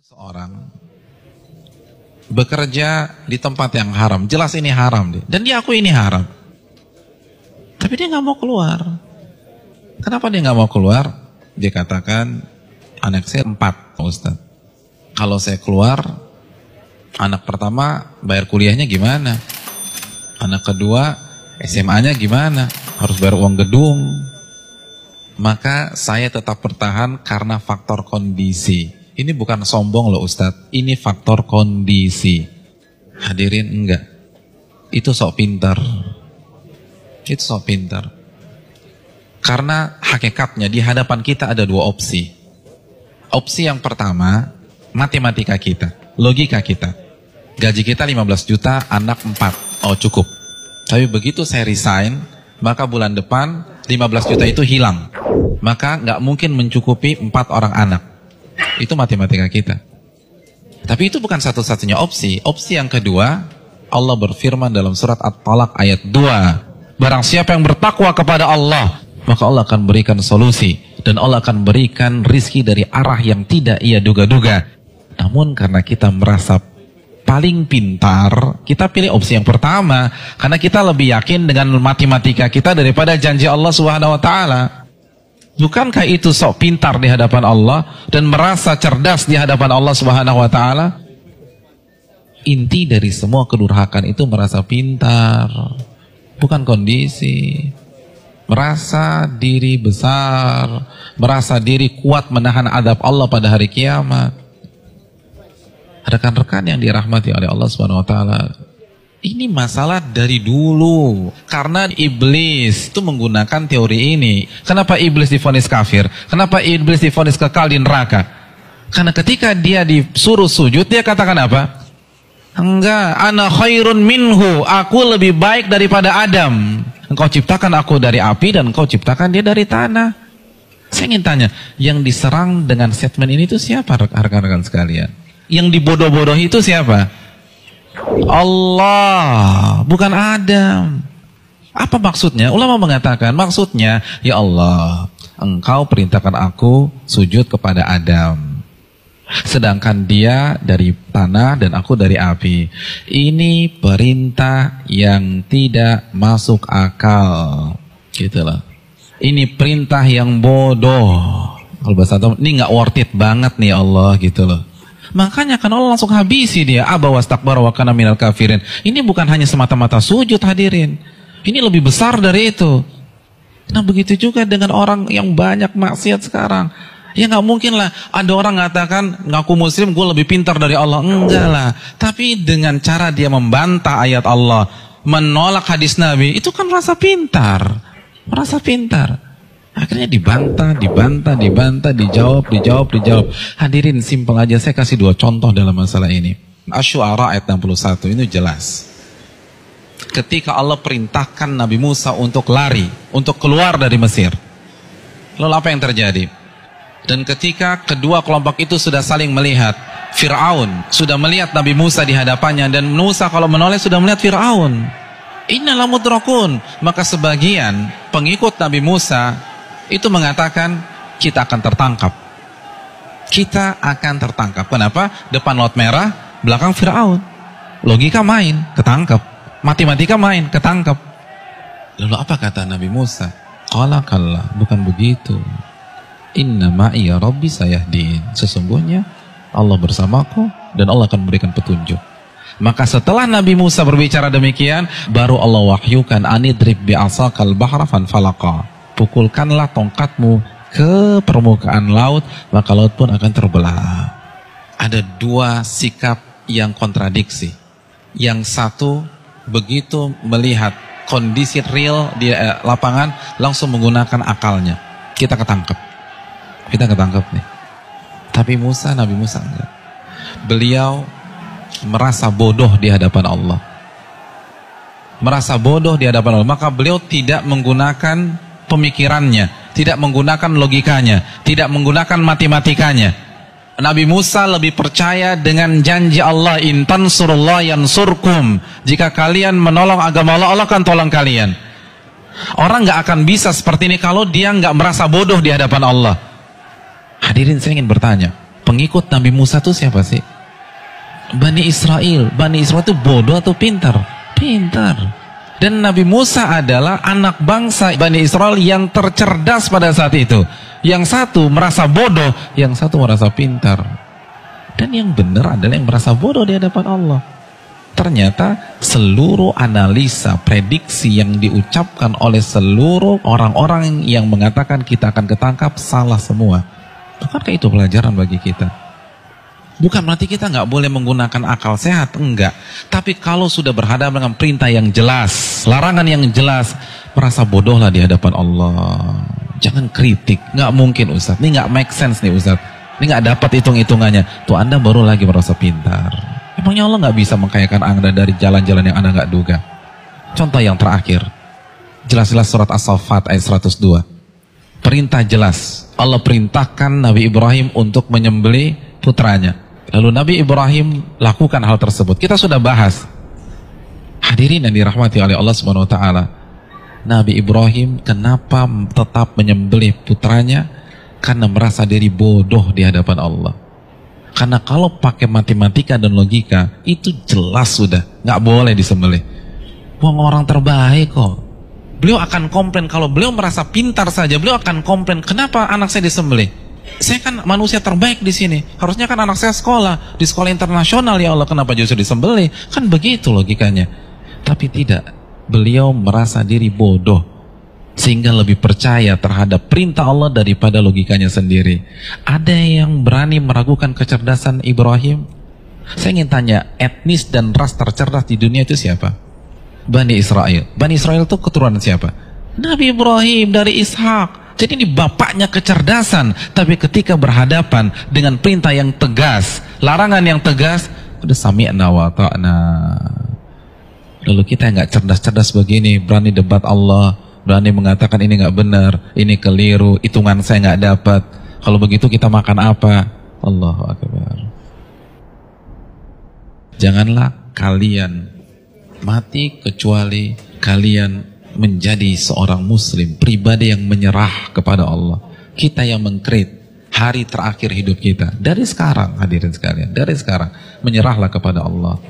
Seorang bekerja di tempat yang haram, jelas ini haram deh, dan dia akui ini haram, tapi dia nggak mau keluar. Kenapa dia nggak mau keluar? Dia katakan, anak saya 4, Ustaz. Kalau saya keluar, anak pertama bayar kuliahnya gimana? Anak kedua SMA-nya gimana? Harus bayar uang gedung. Maka saya tetap bertahan karena faktor kondisi. Ini bukan sombong loh Ustadz, ini faktor kondisi. Hadirin enggak, itu sok pintar. Itu sok pintar. Karena hakikatnya di hadapan kita ada 2 opsi. Opsi yang pertama, matematika kita, logika kita. Gaji kita 15 juta, anak 4, oh cukup. Tapi begitu saya resign, maka bulan depan 15 juta itu hilang. Maka nggak mungkin mencukupi 4 orang anak. Itu matematika kita. Tapi itu bukan satu-satunya opsi. Opsi yang kedua, Allah berfirman dalam surat At-Talaq ayat 2. Barang siapa yang bertakwa kepada Allah, maka Allah akan berikan solusi. Dan Allah akan berikan rizki dari arah yang tidak ia duga-duga. Namun karena kita merasa paling pintar, kita pilih opsi yang pertama. Karena kita lebih yakin dengan matematika kita daripada janji Allah Subhanahu wa Ta'ala. Bukankah itu sok pintar di hadapan Allah dan merasa cerdas di hadapan Allah Subhanahu wa Ta'ala? Inti dari semua kedurhakan itu merasa pintar, bukan kondisi. Merasa diri besar, merasa diri kuat menahan azab Allah pada hari kiamat. Rekan-rekan yang dirahmati oleh Allah Subhanahu wa Ta'ala, ini masalah dari dulu. Karena iblis itu menggunakan teori ini. Kenapa iblis divonis kafir? Kenapa iblis divonis kekal di neraka? Karena ketika dia disuruh sujud, dia katakan apa? Enggak, ana khairun minhu, aku lebih baik daripada Adam. Engkau ciptakan aku dari api dan engkau ciptakan dia dari tanah. Saya ingin tanya, yang diserang dengan statement ini itu siapa rekan-rekan sekalian? Yang dibodoh-bodohi itu siapa? Allah, bukan Adam. Apa maksudnya? Ulama mengatakan maksudnya, ya Allah, engkau perintahkan aku sujud kepada Adam, sedangkan dia dari tanah dan aku dari api. Ini perintah yang tidak masuk akal, gitulah. Ini perintah yang bodoh. Kalau bahasa Arab, ini nggak worth it banget nih Allah, gitu loh. Makanya kan Allah langsung habisi dia. Aba wastakbara wa kana minal kafirin. Ini bukan hanya semata-mata sujud, hadirin. Ini lebih besar dari itu. Nah begitu juga dengan orang yang banyak maksiat sekarang. Ya nggak mungkin lah ada orang mengatakan ngaku muslim gue lebih pintar dari Allah. Enggak lah. Tapi dengan cara dia membantah ayat Allah, menolak hadis Nabi, itu kan rasa pintar. Merasa pintar. Akhirnya dibantah, dijawab. Hadirin, simpel aja, saya kasih 2 contoh dalam masalah ini. Asy-Syu'ara ayat 61, ini jelas. Ketika Allah perintahkan Nabi Musa untuk lari, untuk keluar dari Mesir. Lalu apa yang terjadi? Dan ketika kedua kelompok itu sudah saling melihat, Fir'aun sudah melihat Nabi Musa di hadapannya, dan Musa kalau menoleh sudah melihat Fir'aun. Inna lamudrakun. Maka sebagian pengikut Nabi Musa itu mengatakan kita akan tertangkap. Kita akan tertangkap. Kenapa? Depan laut merah, belakang Fir'aun. Logika main, ketangkap. Matematika main, ketangkap. Lalu apa kata Nabi Musa? Qala kalla, bukan begitu. Inna ma'iya rabbi sayahdin. Sesungguhnya Allah bersamaku dan Allah akan memberikan petunjuk. Maka setelah Nabi Musa berbicara demikian, baru Allah wahyukan anidrib bi'asakal bahra fanfalaqa. Pukulkanlah tongkatmu ke permukaan laut, maka laut pun akan terbelah. Ada 2 sikap yang kontradiksi. Yang satu begitu melihat kondisi real di lapangan, langsung menggunakan akalnya. Kita ketangkep nih. Tapi Nabi Musa enggak. Beliau merasa bodoh di hadapan Allah. Maka beliau tidak menggunakan pemikirannya, tidak menggunakan logikanya, tidak menggunakan matematikanya. Nabi Musa lebih percaya dengan janji Allah, in tansurullah yansurkum. Jika kalian menolong agama Allah, Allah akan tolong kalian. Orang nggak akan bisa seperti ini kalau dia nggak merasa bodoh di hadapan Allah. Hadirin, saya ingin bertanya, pengikut Nabi Musa itu siapa sih? Bani Israel. Bani Israel itu bodoh atau pintar? Pintar. Dan Nabi Musa adalah anak bangsa Bani Israel yang tercerdas pada saat itu. Yang satu merasa bodoh, yang satu merasa pintar. Dan yang benar adalah yang merasa bodoh di hadapan Allah. Ternyata seluruh analisa, prediksi yang diucapkan oleh seluruh orang-orang yang mengatakan kita akan ketangkap salah semua. Bukankah itu pelajaran bagi kita? Bukan berarti kita nggak boleh menggunakan akal sehat, enggak. Tapi kalau sudah berhadapan dengan perintah yang jelas, larangan yang jelas, merasa bodohlah di hadapan Allah. Jangan kritik, nggak mungkin Ustaz. Ini nggak make sense nih Ustaz. Ini nggak dapat hitung-hitungannya. Tuh Anda baru lagi merasa pintar. Emangnya Allah nggak bisa mengkayakan Anda dari jalan-jalan yang Anda nggak duga? Contoh yang terakhir, jelas-jelas surat As-Saffat ayat 102. Perintah jelas. Allah perintahkan Nabi Ibrahim untuk menyembelih putranya. Lalu Nabi Ibrahim lakukan hal tersebut. Kita sudah bahas. Hadirin yang dirahmati oleh Allah Subhanahu wa taala. Nabi Ibrahim kenapa tetap menyembelih putranya? Karena merasa diri bodoh di hadapan Allah. Karena kalau pakai matematika dan logika, itu jelas sudah nggak boleh disembelih. Wong orang terbaik kok. Beliau akan komplain kalau beliau merasa pintar saja, beliau akan komplain, kenapa anak saya disembelih? Saya kan manusia terbaik di sini. Harusnya kan anak saya sekolah di sekolah internasional, ya Allah, kenapa justru disembelih? Kan begitu logikanya. Tapi tidak. Beliau merasa diri bodoh sehingga lebih percaya terhadap perintah Allah daripada logikanya sendiri. Ada yang berani meragukan kecerdasan Ibrahim? Saya ingin tanya, etnis dan ras tercerdas di dunia itu siapa? Bani Israel. Bani Israel itu keturunan siapa? Nabi Ibrahim dari Ishak. Jadi ini bapaknya kecerdasan. Tapi ketika berhadapan dengan perintah yang tegas, larangan yang tegas, udah sami'na wa ta'na. Lalu kita yang gak cerdas-cerdas begini, berani debat Allah, berani mengatakan ini gak benar, ini keliru, hitungan saya gak dapat. Kalau begitu kita makan apa? Allahu Akbar. Janganlah kalian mati kecuali kalian menjadi seorang muslim, pribadi yang menyerah kepada Allah. Kita yang mengkrit hari terakhir hidup kita. Dari sekarang, hadirin sekalian, dari sekarang menyerahlah kepada Allah.